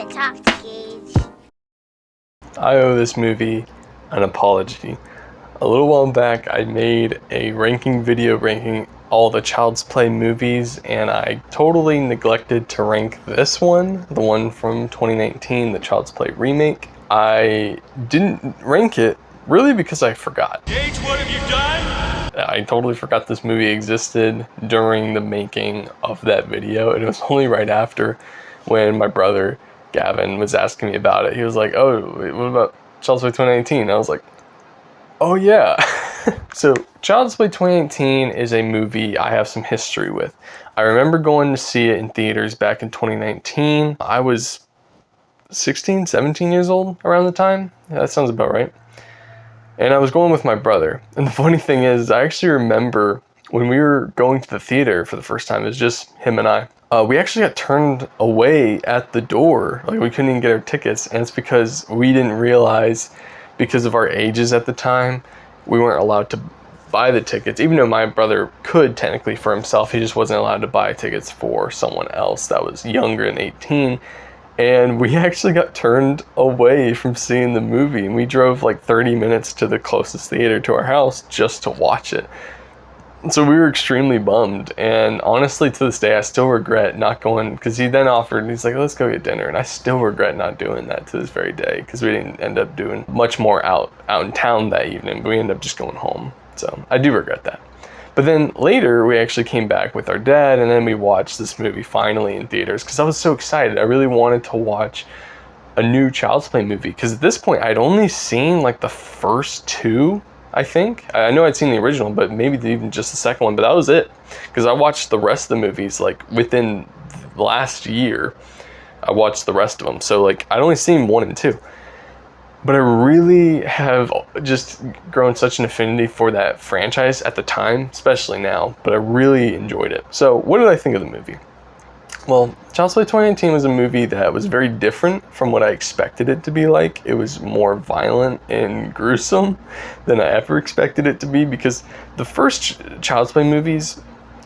to talk to Gage. I owe this movie an apology. A little while back, I made a ranking video ranking all the Child's Play movies, and I totally neglected to rank this one, the one from 2019, the Child's Play remake. I didn't rank it really because I forgot. Gage, what have you done? I totally forgot this movie existed during the making of that video. It was only right after when my brother Gavin was asking me about it. He was like, oh, what about Child's Play 2019? I was like, oh yeah. So Child's Play 2018 is a movie I have some history with. I remember going to see it in theaters back in 2019. I was 16, 17 years old around the time. Yeah, that sounds about right. And I was going with my brother. And the funny thing is, I actually remember when we were going to the theater for the first time, it was just him and I. We actually got turned away at the door. Like, we couldn't even get our tickets. And it's because we didn't realize, because of our ages at the time, we weren't allowed to buy the tickets. Even though my brother could technically for himself, he just wasn't allowed to buy tickets for someone else that was younger than 18. And we actually got turned away from seeing the movie. And we drove like 30 minutes to the closest theater to our house just to watch it. So we were extremely bummed. And honestly, to this day, I still regret not going, because he then offered, he's like, let's go get dinner. And I still regret not doing that to this very day, because we didn't end up doing much more out in town that evening, but we ended up just going home. So I do regret that. But then later, we actually came back with our dad, and then we watched this movie finally in theaters, because I was so excited. I really wanted to watch a new Child's Play movie, because at this point, I'd only seen like the first two, I think. I know I'd seen the original, but maybe even just the second one, but that was it. Because I watched the rest of the movies like within the last year. I watched the rest of them. So like I'd only seen 1 and 2. But I really have just grown such an affinity for that franchise at the time, especially now, but I really enjoyed it. So what did I think of the movie? Well, Child's Play 2018 was a movie that was very different from what I expected it to be like. It was more violent and gruesome than I ever expected it to be, because the first Child's Play movies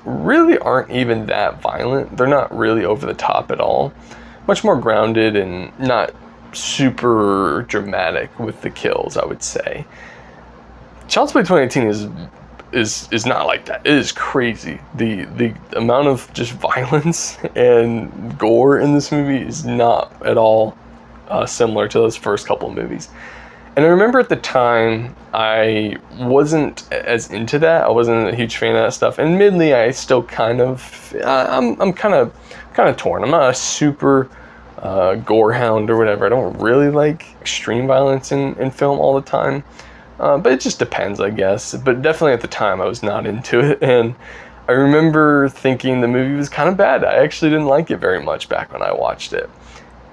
really aren't even that violent. They're not really over the top at all. Much more grounded and not super dramatic with the kills, I would say. Child's Play 2018 is not like that. It is crazy. The amount of just violence and gore in this movie is not at all similar to those first couple of movies. And I remember at the time I wasn't as into that. I wasn't a huge fan of that stuff. Admittedly, I still kind of I'm kind of torn. I'm not a super gore hound or whatever. I don't really like extreme violence in film all the time. But it just depends, I guess. But definitely at the time, I was not into it. And I remember thinking the movie was kind of bad. I actually didn't like it very much back when I watched it.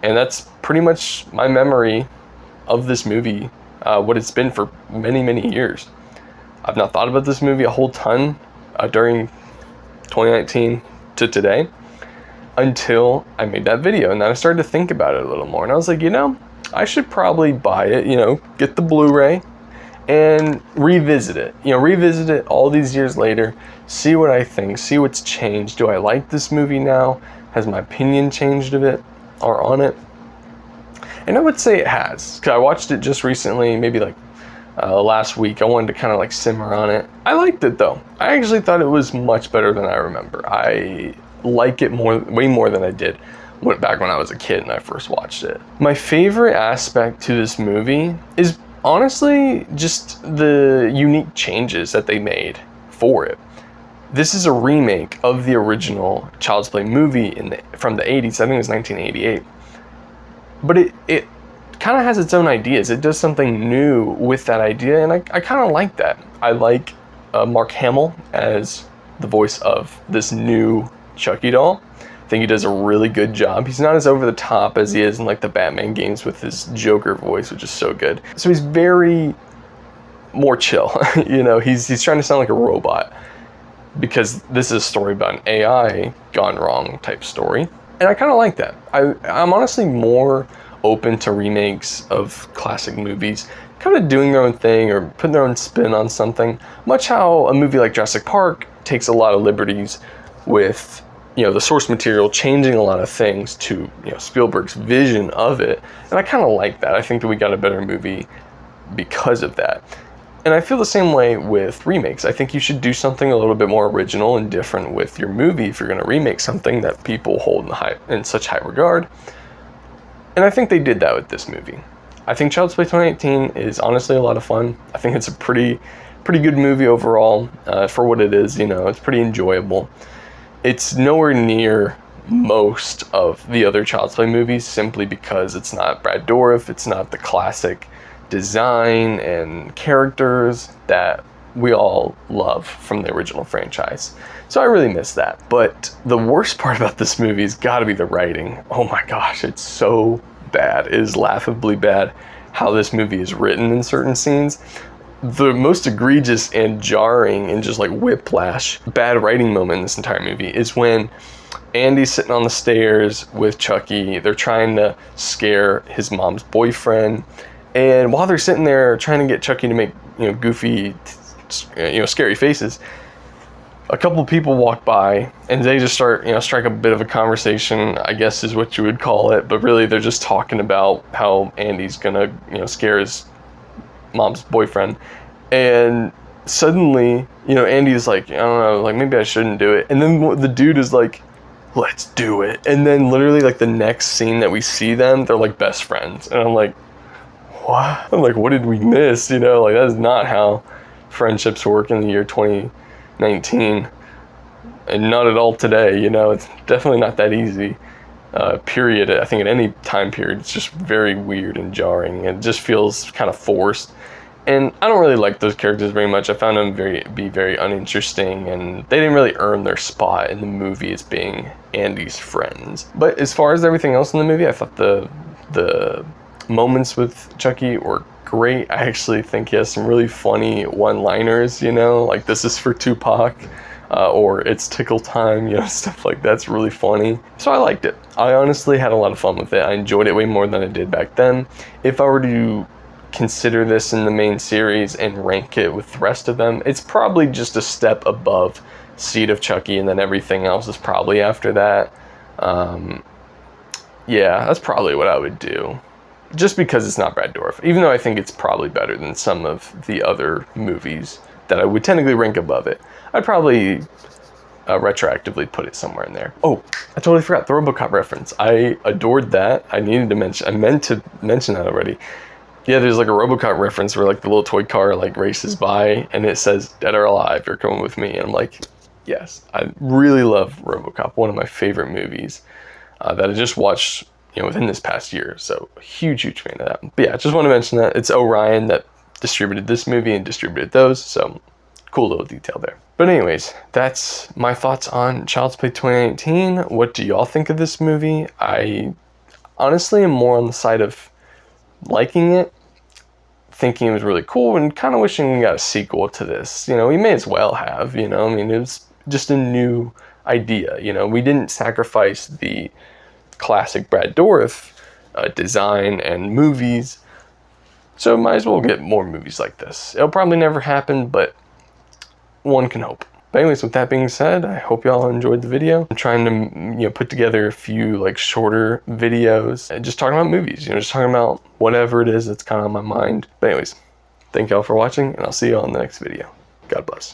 And that's pretty much my memory of this movie, what it's been for many, many years. I've not thought about this movie a whole ton during 2019 to today until I made that video. And then I started to think about it a little more. And I was like, you know, I should probably buy it, you know, get the Blu-ray, and revisit it all these years later, see what I think, see what's changed. Do I like this movie now? Has my opinion changed of it or on it? And I would say it has, because I watched it just recently, maybe like last week. I wanted to kind of like simmer on it. I liked it though. I actually thought it was much better than I remember. I like it way more than I did back when I was a kid and I first watched it. My favorite aspect to this movie is honestly just the unique changes that they made for it. This is a remake of the original Child's Play movie from the 80s. I think it was 1988. But it kind of has its own ideas. It does something new with that idea, and I kind of like that. I like Mark Hamill as the voice of this new Chucky doll. I think he does a really good job. He's not as over the top as he is in like the Batman games with his Joker voice, which is so good. So he's very more chill. You know, he's trying to sound like a robot, because this is a story about an AI gone wrong type story. And I kind of like that. I'm honestly more open to remakes of classic movies, kind of doing their own thing or putting their own spin on something. Much how a movie like Jurassic Park takes a lot of liberties with the source material changing a lot of things to, Spielberg's vision of it. And I kind of like that. I think that we got a better movie because of that. And I feel the same way with remakes. I think you should do something a little bit more original and different with your movie if you're going to remake something that people hold in such high regard. And I think they did that with this movie. I think Child's Play 2018 is honestly a lot of fun. I think it's a pretty good movie overall for what it is. It's pretty enjoyable. It's nowhere near most of the other Child's Play movies simply because it's not Brad Dourif. It's not the classic design and characters that we all love from the original franchise. So I really miss that. But the worst part about this movie has got to be the writing. Oh my gosh, it's so bad. It is laughably bad how this movie is written in certain scenes. The most egregious and jarring and just like whiplash bad writing moment in this entire movie is when Andy's sitting on the stairs with Chucky. They're trying to scare his mom's boyfriend. And while they're sitting there trying to get Chucky to make, goofy, scary faces, a couple of people walk by and they just start, strike a bit of a conversation, I guess is what you would call it. But really they're just talking about how Andy's gonna, scare his mom's boyfriend. And suddenly, Andy's like, I don't know, like maybe I shouldn't do it. And then the dude is like, let's do it. And then literally like the next scene that we see them, they're like best friends. And I'm like, what? I'm like, what did we miss? Like that is not how friendships work in the year 2019, and not at all today. It's definitely not that easy. Period. I think at any time period, it's just very weird and jarring. It just feels kind of forced, and I don't really like those characters very much. I found them very uninteresting, and they didn't really earn their spot in the movie as being Andy's friends. But as far as everything else in the movie, I thought the moments with Chucky were great. I actually think he has some really funny one-liners, like this is for Tupac, or it's tickle time, stuff like that's really funny. So I liked it. I honestly had a lot of fun with it. I enjoyed it way more than I did back then. If I were to consider this in the main series and rank it with the rest of them, it's probably just a step above Seed of Chucky, and then everything else is probably after that. Yeah, that's probably what I would do. Just because it's not Brad Dourif, even though I think it's probably better than some of the other movies that I would technically rank above it. I'd probably retroactively put it somewhere in there. Oh, I totally forgot the RoboCop reference. I adored that. I meant to mention that already. Yeah, there's like a RoboCop reference where like the little toy car like races by and it says, "Dead or alive, you're coming with me." And I'm like, yes, I really love RoboCop. One of my favorite movies that I just watched within this past year. So a huge fan of that. But yeah, I just want to mention that it's Orion that distributed this movie and distributed those. So cool little detail there. But anyways, that's my thoughts on Child's Play 2019. What do y'all think of this movie? I honestly am more on the side of liking it, thinking it was really cool, and kind of wishing we got a sequel to this. We may as well have, it was just a new idea. We didn't sacrifice the classic Brad Dourif design and movies, so might as well get more movies like this. It'll probably never happen, but one can hope. But anyways, with that being said, I hope y'all enjoyed the video. I'm trying to put together a few like shorter videos and just talking about movies, just talking about whatever it is that's kind of on my mind. But anyways, thank y'all for watching, and I'll see y'all in the next video. God bless.